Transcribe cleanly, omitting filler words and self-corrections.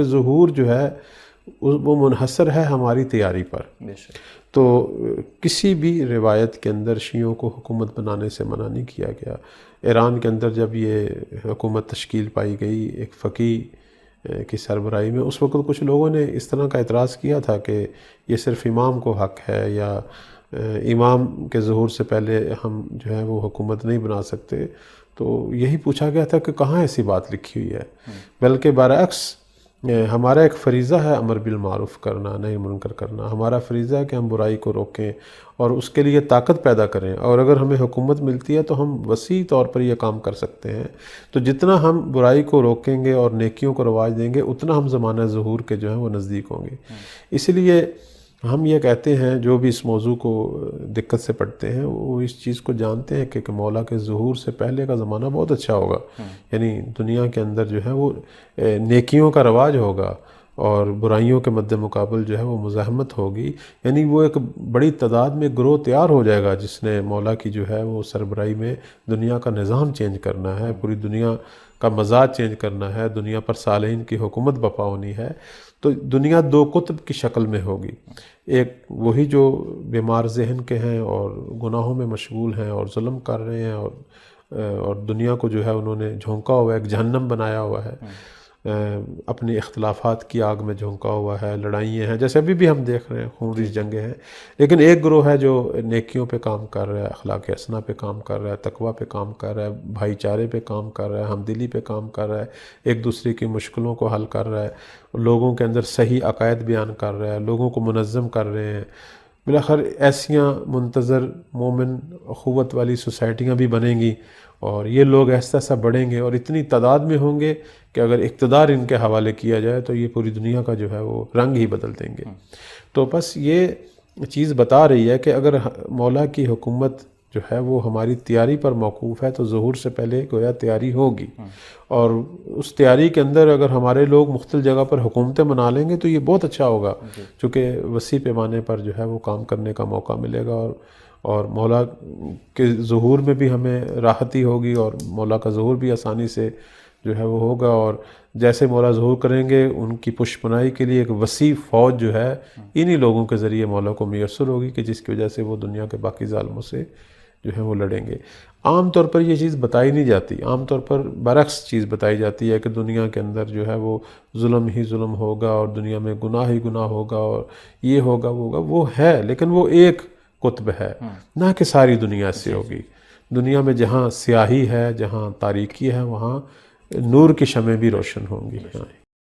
ظہور جو ہے وہ منحصر ہے ہماری تیاری پر۔ تو کسی بھی روایت کے اندر شیعوں کو حکومت بنانے سے منع نہیں کیا گیا۔ ایران کے اندر جب یہ حکومت تشکیل پائی گئی ایک فقیہ کی سربراہی میں، اس وقت کچھ لوگوں نے اس طرح کا اعتراض کیا تھا کہ یہ صرف امام کو حق ہے، یا امام کے ظہور سے پہلے ہم جو ہے وہ حکومت نہیں بنا سکتے۔ تو یہی پوچھا گیا تھا کہ کہاں ایسی بات لکھی ہوئی ہے، بلکہ برعکس ہمارا ایک فریضہ ہے امر بالمعروف کرنا، نہی منکر کرنا۔ ہمارا فریضہ ہے کہ ہم برائی کو روکیں اور اس کے لیے طاقت پیدا کریں، اور اگر ہمیں حکومت ملتی ہے تو ہم وسیع طور پر یہ کام کر سکتے ہیں۔ تو جتنا ہم برائی کو روکیں گے اور نیکیوں کو رواج دیں گے، اتنا ہم زمانہ ظہور کے جو ہیں وہ نزدیک ہوں گے۔ اس لیے ہم یہ کہتے ہیں، جو بھی اس موضوع کو دقت سے پڑھتے ہیں وہ اس چیز کو جانتے ہیں کہ مولا کے ظہور سے پہلے کا زمانہ بہت اچھا ہوگا، یعنی دنیا کے اندر جو ہے وہ نیکیوں کا رواج ہوگا اور برائیوں کے مد مقابل جو ہے وہ مزاحمت ہوگی، یعنی وہ ایک بڑی تعداد میں گروہ تیار ہو جائے گا جس نے مولا کی جو ہے وہ سربراہی میں دنیا کا نظام چینج کرنا ہے، پوری دنیا کا مزاج چینج کرنا ہے، دنیا پر صالحین کی حکومت بپا ہونی ہے۔ تو دنیا دو قطب کی شکل میں ہوگی، ایک وہی جو بیمار ذہن کے ہیں اور گناہوں میں مشغول ہیں اور ظلم کر رہے ہیں اور دنیا کو جو ہے انہوں نے جھونکا ہوا ہے، ایک جہنم بنایا ہوا ہے، اپنی اختلافات کی آگ میں جھونکا ہوا ہے، لڑائیاں ہیں جیسے ابھی بھی ہم دیکھ رہے ہیں، خون ریز جنگیں ہیں۔ لیکن ایک گروہ ہے جو نیکیوں پہ کام کر رہا ہے، اخلاق حسنہ پہ کام کر رہا ہے، تقوی پہ کام کر رہا ہے، بھائی چارے پہ کام کر رہا ہے، ہمدلی پہ کام کر رہا ہے، ایک دوسرے کی مشکلوں کو حل کر رہا ہے، لوگوں کے اندر صحیح عقائد بیان کر رہا ہے، لوگوں کو منظم کر رہے ہیں۔ بالاخر ایسیاں منتظر مومن اخوت والی سوسائٹیاں بھی بنیں گی، اور یہ لوگ ایسا ایسا بڑھیں گے اور اتنی تعداد میں ہوں گے کہ اگر اقتدار ان کے حوالے کیا جائے تو یہ پوری دنیا کا جو ہے وہ رنگ ہی بدل دیں گے۔ تو بس یہ چیز بتا رہی ہے کہ اگر مولا کی حکومت جو ہے وہ ہماری تیاری پر موقوف ہے تو ظہور سے پہلے گویا تیاری ہوگی، اور اس تیاری کے اندر اگر ہمارے لوگ مختلف جگہ پر حکومتیں بنا لیں گے تو یہ بہت اچھا ہوگا، چونکہ وسیع پیمانے پر جو ہے وہ کام کرنے کا موقع ملے گا، اور مولا کے ظہور میں بھی ہمیں راحتی ہوگی، اور مولا کا ظہور بھی آسانی سے جو ہے وہ ہوگا، اور جیسے مولا ظہور کریں گے ان کی پشپنائی کے لیے ایک وسیع فوج جو ہے انہی لوگوں کے ذریعے مولا کو میسر ہوگی کہ جس کی وجہ سے وہ دنیا کے باقی ظالموں سے جو ہے وہ لڑیں گے۔ عام طور پر یہ چیز بتائی نہیں جاتی، عام طور پر برعکس چیز بتائی جاتی ہے کہ دنیا کے اندر جو ہے وہ ظلم ہی ظلم ہوگا اور دنیا میں گناہ ہی گناہ ہوگا اور یہ ہوگا وہ ہوگا، وہ ہے لیکن وہ ایک قطب ہے، نہ کہ ساری دنیا سے ہوگی۔ دنیا میں جہاں سیاہی ہے، جہاں تاریکی ہے، وہاں نور کی شمعیں بھی روشن ہوں گی۔